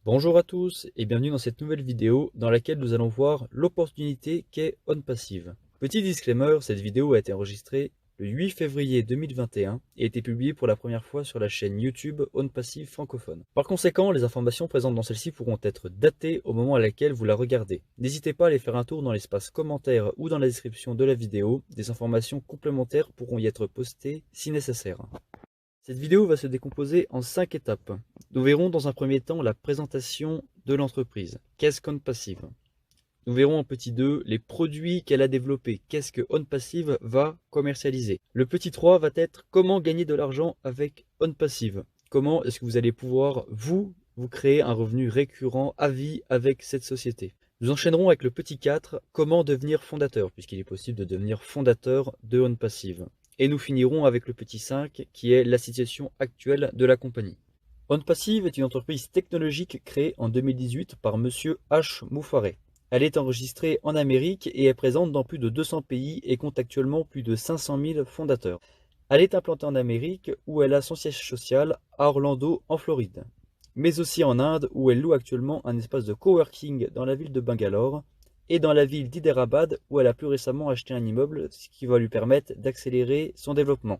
Bonjour à tous et bienvenue dans cette nouvelle vidéo dans laquelle nous allons voir l'opportunité qu'est OnPassive. Petit disclaimer, cette vidéo a été enregistrée le 8 février 2021 et a été publiée pour la première fois sur la chaîne YouTube OnPassive francophone. Par conséquent, les informations présentes dans celle-ci pourront être datées au moment à laquelle vous la regardez. N'hésitez pas à aller faire un tour dans l'espace commentaires ou dans la description de la vidéo, des informations complémentaires pourront y être postées si nécessaire. Cette vidéo va se décomposer en 5 étapes. Nous verrons dans un premier temps la présentation de l'entreprise. Qu'est-ce qu'OnPassive? Nous verrons en petit 2 les produits qu'elle a développés. Qu'est-ce que OnPassive va commercialiser? Le petit 3 va être comment gagner de l'argent avec OnPassive. Comment est-ce que vous allez pouvoir vous créer un revenu récurrent à vie avec cette société? Nous enchaînerons avec le petit 4, comment devenir fondateur, puisqu'il est possible de devenir fondateur de OnPassive. Et nous finirons avec le petit 5 qui est la situation actuelle de la compagnie. OnPassive est une entreprise technologique créée en 2018 par Monsieur H. Moufareh. Elle est enregistrée en Amérique et est présente dans plus de 200 pays et compte actuellement plus de 500 000 fondateurs. Elle est implantée en Amérique où elle a son siège social à Orlando en Floride, mais aussi en Inde où elle loue actuellement un espace de coworking dans la ville de Bangalore et dans la ville d'Hyderabad où elle a plus récemment acheté un immeuble, ce qui va lui permettre d'accélérer son développement.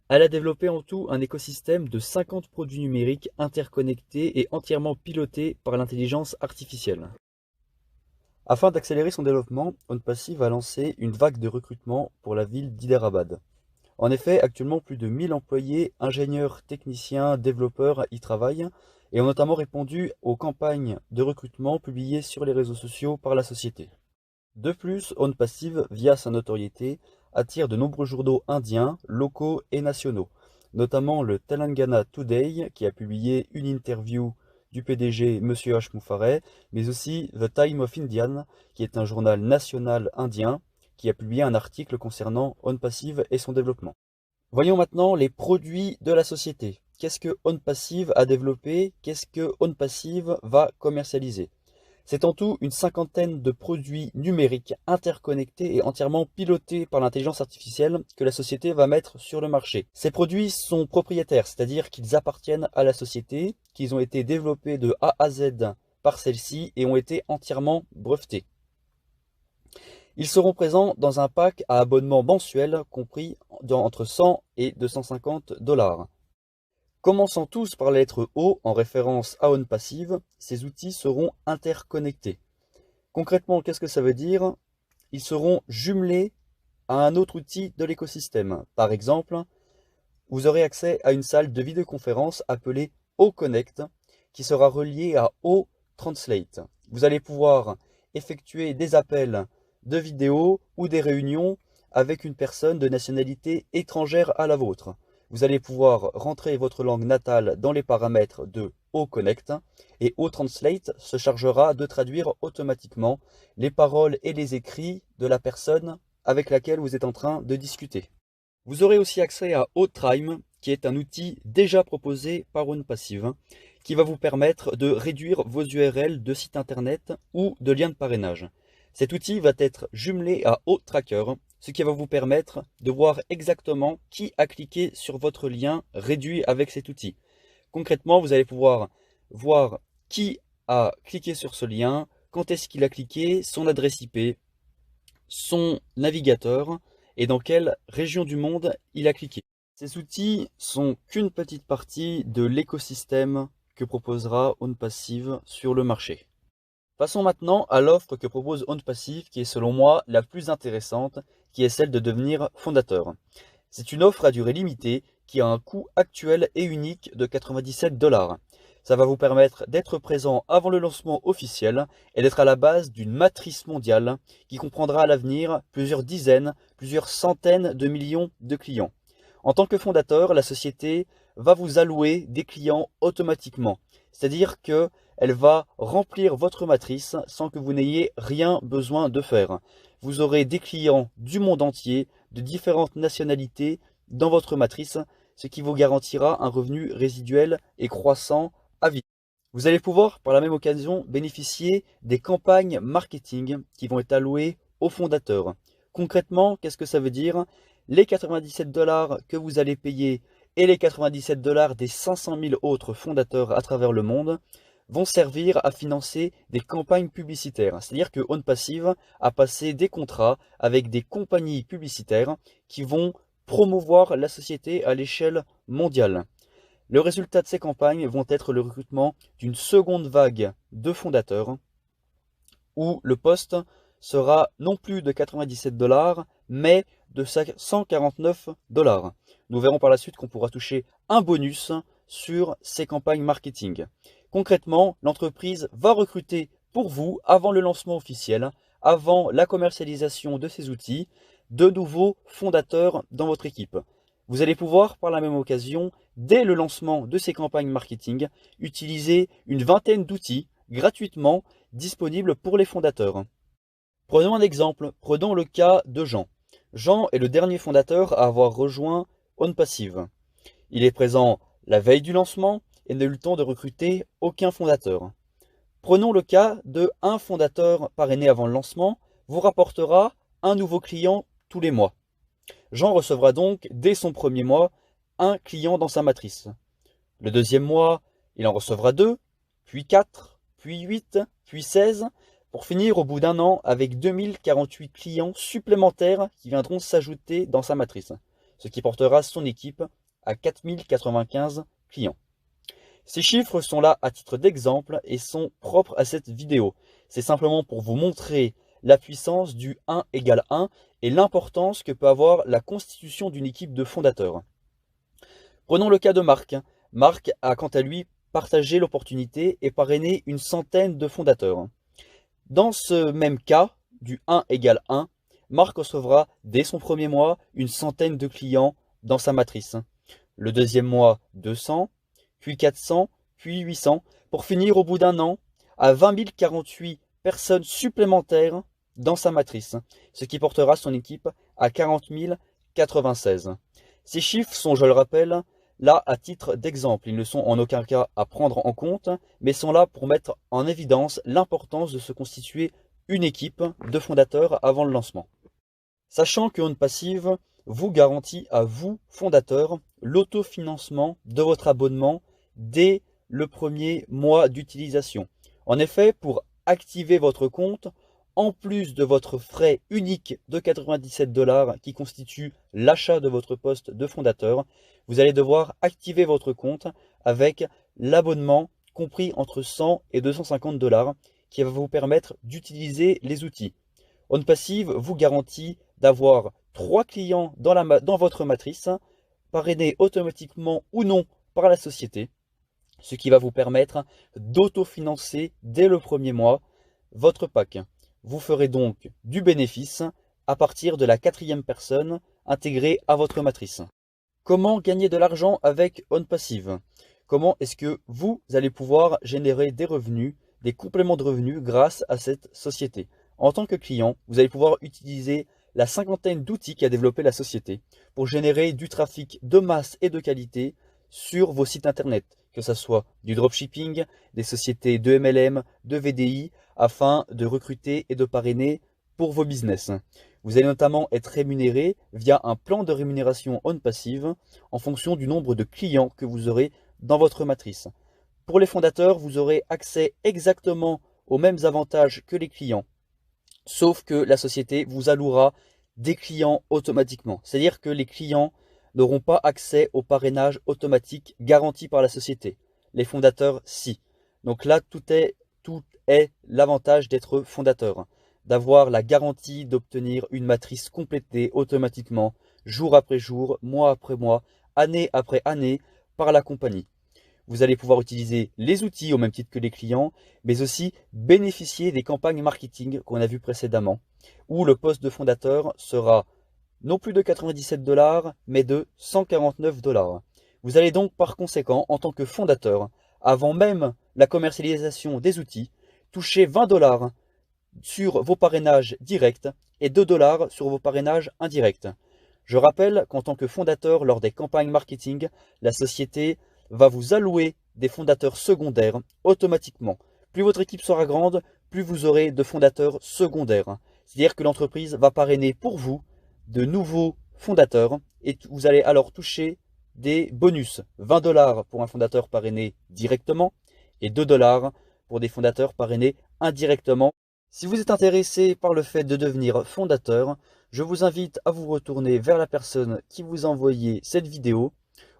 Elle a développé en tout un écosystème de 50 produits numériques interconnectés et entièrement pilotés par l'intelligence artificielle. Afin d'accélérer son développement, OnPassive a lancé une vague de recrutement pour la ville d'Hyderabad. En effet, actuellement plus de 1000 employés, ingénieurs, techniciens, développeurs y travaillent et ont notamment répondu aux campagnes de recrutement publiées sur les réseaux sociaux par la société. De plus, OnPassive, via sa notoriété, attire de nombreux journaux indiens, locaux et nationaux, notamment le Telangana Today qui a publié une interview du PDG Monsieur H. Moufareh, mais aussi The Time of Indian qui est un journal national indien qui a publié un article concernant OnPassive et son développement. Voyons maintenant les produits de la société. Qu'est-ce que OnPassive a développé? Qu'est-ce que OnPassive va commercialiser? C'est en tout une cinquantaine de produits numériques interconnectés et entièrement pilotés par l'intelligence artificielle que la société va mettre sur le marché. Ces produits sont propriétaires, c'est-à-dire qu'ils appartiennent à la société, qu'ils ont été développés de A à Z par celle-ci et ont été entièrement brevetés. Ils seront présents dans un pack à abonnement mensuel compris entre 100 et 250 $. Commençant tous par la lettre O en référence à OnPassive, ces outils seront interconnectés. Concrètement, qu'est-ce que ça veut dire? Ils seront jumelés à un autre outil de l'écosystème. Par exemple, vous aurez accès à une salle de vidéoconférence appelée OConnect qui sera reliée à OTranslate. Vous allez pouvoir effectuer des appels de vidéo ou des réunions avec une personne de nationalité étrangère à la vôtre. Vous allez pouvoir rentrer votre langue natale dans les paramètres de OConnect et OTranslate se chargera de traduire automatiquement les paroles et les écrits de la personne avec laquelle vous êtes en train de discuter. Vous aurez aussi accès à OTrime, qui est un outil déjà proposé par OnPassive, qui va vous permettre de réduire vos URL de sites internet ou de liens de parrainage. Cet outil va être jumelé à OTracker, ce qui va vous permettre de voir exactement qui a cliqué sur votre lien réduit avec cet outil. Concrètement, vous allez pouvoir voir qui a cliqué sur ce lien, quand est-ce qu'il a cliqué, son adresse IP, son navigateur et dans quelle région du monde il a cliqué. Ces outils sont qu'une petite partie de l'écosystème que proposera OnPassive sur le marché. Passons maintenant à l'offre que propose OnPassive qui est selon moi la plus intéressante, qui est celle de devenir fondateur. C'est une offre à durée limitée qui a un coût actuel et unique de 97 $. Ça va vous permettre d'être présent avant le lancement officiel et d'être à la base d'une matrice mondiale qui comprendra à l'avenir plusieurs dizaines, plusieurs centaines de millions de clients. En tant que fondateur, la société va vous allouer des clients automatiquement. C'est-à-dire qu'elle va remplir votre matrice sans que vous n'ayez rien besoin de faire. Vous aurez des clients du monde entier, de différentes nationalités dans votre matrice, ce qui vous garantira un revenu résiduel et croissant à vie. Vous allez pouvoir, par la même occasion, bénéficier des campagnes marketing qui vont être allouées aux fondateurs. Concrètement, qu'est-ce que ça veut dire? Les 97 $ que vous allez payer et les 97 $ des 500 000 autres fondateurs à travers le monde vont servir à financer des campagnes publicitaires. C'est-à-dire que OnPassive a passé des contrats avec des compagnies publicitaires qui vont promouvoir la société à l'échelle mondiale. Le résultat de ces campagnes vont être le recrutement d'une seconde vague de fondateurs où le poste sera non plus de 97 $, mais de 149 $. Nous verrons par la suite qu'on pourra toucher un bonus sur ces campagnes marketing. Concrètement, l'entreprise va recruter pour vous, avant le lancement officiel, avant la commercialisation de ces outils, de nouveaux fondateurs dans votre équipe. Vous allez pouvoir, par la même occasion, dès le lancement de ces campagnes marketing, utiliser une vingtaine d'outils gratuitement disponibles pour les fondateurs. Prenons un exemple, prenons le cas de Jean. Jean est le dernier fondateur à avoir rejoint OnPassive. Il est présent la veille du lancement et n'a eu le temps de recruter aucun fondateur. Prenons le cas de un fondateur parrainé avant le lancement vous rapportera un nouveau client tous les mois. Jean recevra donc, dès son premier mois, un client dans sa matrice. Le deuxième mois, il en recevra 2, puis 4, puis 8, puis 16, pour finir au bout d'un an avec 2048 clients supplémentaires qui viendront s'ajouter dans sa matrice, ce qui portera son équipe à 4095 clients. Ces chiffres sont là à titre d'exemple et sont propres à cette vidéo. C'est simplement pour vous montrer la puissance du 1 égale 1 et l'importance que peut avoir la constitution d'une équipe de fondateurs. Prenons le cas de Marc. Marc a quant à lui partagé l'opportunité et parrainé une centaine de fondateurs. Dans ce même cas, du 1 égale 1, Marc recevra dès son premier mois une centaine de clients dans sa matrice. Le deuxième mois, 200, puis 400, puis 800, pour finir au bout d'un an à 20 048 personnes supplémentaires dans sa matrice, ce qui portera son équipe à 40 096. Ces chiffres sont, je le rappelle, là à titre d'exemple. Ils ne sont en aucun cas à prendre en compte, mais sont là pour mettre en évidence l'importance de se constituer une équipe de fondateurs avant le lancement. Sachant que OnPassive vous garantit à vous, fondateurs, l'autofinancement de votre abonnement dès le premier mois d'utilisation. En effet, pour activer votre compte, en plus de votre frais unique de 97 $ qui constitue l'achat de votre poste de fondateur, vous allez devoir activer votre compte avec l'abonnement compris entre 100 et 250 $ qui va vous permettre d'utiliser les outils. OnPassive vous garantit d'avoir 3 clients dans votre matrice, parrainés automatiquement ou non par la société, ce qui va vous permettre d'autofinancer dès le premier mois votre pack. Vous ferez donc du bénéfice à partir de la 4e personne intégrée à votre matrice. Comment gagner de l'argent avec OnPassive? Comment est-ce que vous allez pouvoir générer des revenus, des compléments de revenus grâce à cette société? En tant que client, vous allez pouvoir utiliser la cinquantaine d'outils qu'a développé la société pour générer du trafic de masse et de qualité sur vos sites internet, que ce soit du dropshipping, des sociétés de MLM, de VDI, afin de recruter et de parrainer pour vos business. Vous allez notamment être rémunéré via un plan de rémunération OnPassive en fonction du nombre de clients que vous aurez dans votre matrice. Pour les fondateurs, vous aurez accès exactement aux mêmes avantages que les clients, sauf que la société vous allouera des clients automatiquement. C'est-à-dire que les clients n'auront pas accès au parrainage automatique garanti par la société. Les fondateurs, si. Donc là, tout est l'avantage d'être fondateur, d'avoir la garantie d'obtenir une matrice complétée automatiquement, jour après jour, mois après mois, année après année, par la compagnie. Vous allez pouvoir utiliser les outils au même titre que les clients, mais aussi bénéficier des campagnes marketing qu'on a vues précédemment, où le poste de fondateur sera non plus de 97 $, mais de 149 $. Vous allez donc par conséquent, en tant que fondateur, avant même la commercialisation des outils, toucher 20 $ sur vos parrainages directs et 2 $ sur vos parrainages indirects. Je rappelle qu'en tant que fondateur, lors des campagnes marketing, la société va vous allouer des fondateurs secondaires automatiquement. Plus votre équipe sera grande, plus vous aurez de fondateurs secondaires. C'est-à-dire que l'entreprise va parrainer pour vous de nouveaux fondateurs et vous allez alors toucher des bonus. 20 $ pour un fondateur parrainé directement et 2 $ pour des fondateurs parrainés indirectement. Si vous êtes intéressé par le fait de devenir fondateur, je vous invite à vous retourner vers la personne qui vous a envoyé cette vidéo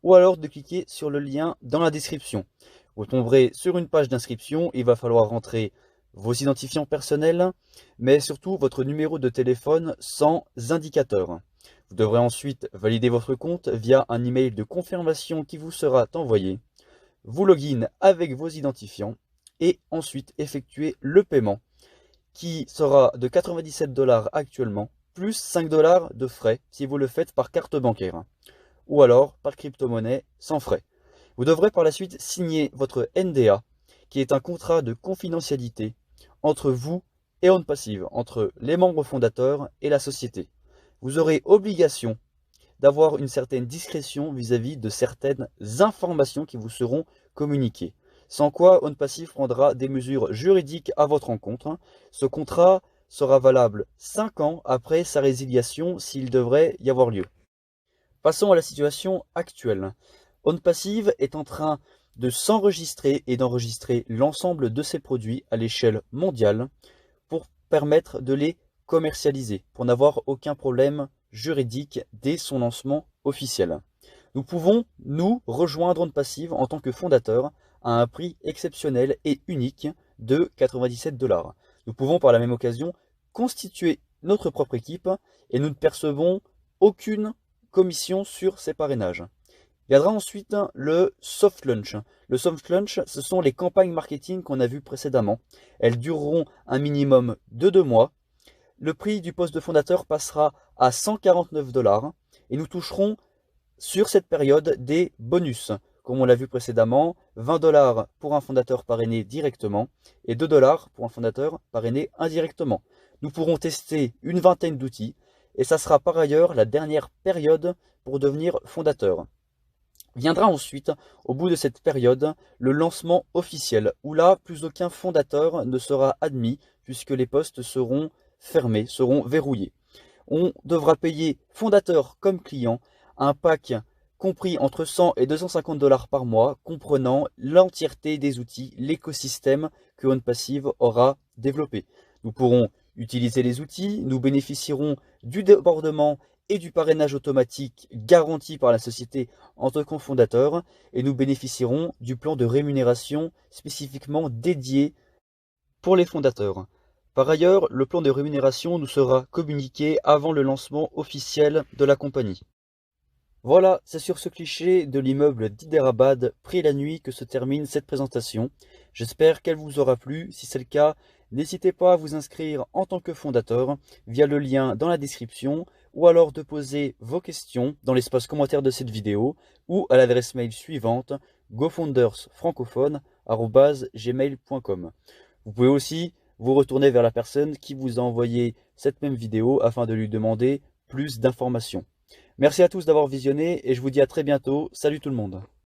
ou alors de cliquer sur le lien dans la description. Vous tomberez sur une page d'inscription, il va falloir rentrer vos identifiants personnels, mais surtout votre numéro de téléphone sans indicateur. Vous devrez ensuite valider votre compte via un email de confirmation qui vous sera envoyé. Vous login avec vos identifiants et ensuite effectuer le paiement qui sera de 97 $ actuellement, plus 5 $ de frais si vous le faites par carte bancaire ou alors par crypto-monnaie sans frais. Vous devrez par la suite signer votre NDA, qui est un contrat de confidentialité entre vous et OnPassive, entre les membres fondateurs et la société. Vous aurez obligation d'avoir une certaine discrétion vis-à-vis de certaines informations qui vous seront communiquées. Sans quoi, OnPassive prendra des mesures juridiques à votre encontre. Ce contrat sera valable 5 ans après sa résiliation s'il devrait y avoir lieu. Passons à la situation actuelle. OnPassive est en train de s'enregistrer et d'enregistrer l'ensemble de ses produits à l'échelle mondiale pour permettre de les commercialiser, pour n'avoir aucun problème juridique dès son lancement officiel. Nous pouvons, nous, rejoindre OnPassive en tant que fondateur à un prix exceptionnel et unique de 97 $. Nous pouvons par la même occasion constituer notre propre équipe et nous ne percevons aucune commission sur ces parrainages. Viendra ensuite le soft launch. Le soft launch, ce sont les campagnes marketing qu'on a vues précédemment. Elles dureront un minimum de 2 mois. Le prix du poste de fondateur passera à 149 $ et nous toucherons sur cette période des bonus. Comme on l'a vu précédemment, 20 $ pour un fondateur parrainé directement et 2 $ pour un fondateur parrainé indirectement. Nous pourrons tester une vingtaine d'outils et ça sera par ailleurs la dernière période pour devenir fondateur. Viendra ensuite, au bout de cette période, le lancement officiel, où là, plus aucun fondateur ne sera admis, puisque les postes seront fermés, seront verrouillés. On devra payer fondateur comme client un pack compris entre 100 et 250 $ par mois, comprenant l'entièreté des outils, l'écosystème que OnPassive aura développé. Nous pourrons utiliser les outils, nous bénéficierons du débordement et du parrainage automatique garanti par la société en tant que fondateur et nous bénéficierons du plan de rémunération spécifiquement dédié pour les fondateurs. Par ailleurs, le plan de rémunération nous sera communiqué avant le lancement officiel de la compagnie. Voilà, c'est sur ce cliché de l'immeuble d'Hyderabad pris la nuit que se termine cette présentation. J'espère qu'elle vous aura plu. Si c'est le cas, n'hésitez pas à vous inscrire en tant que fondateur via le lien dans la description ou alors de poser vos questions dans l'espace commentaire de cette vidéo ou à l'adresse mail suivante gofoundersfrancophone@gmail.com. Vous pouvez aussi vous retourner vers la personne qui vous a envoyé cette même vidéo afin de lui demander plus d'informations. Merci à tous d'avoir visionné et je vous dis à très bientôt. Salut tout le monde.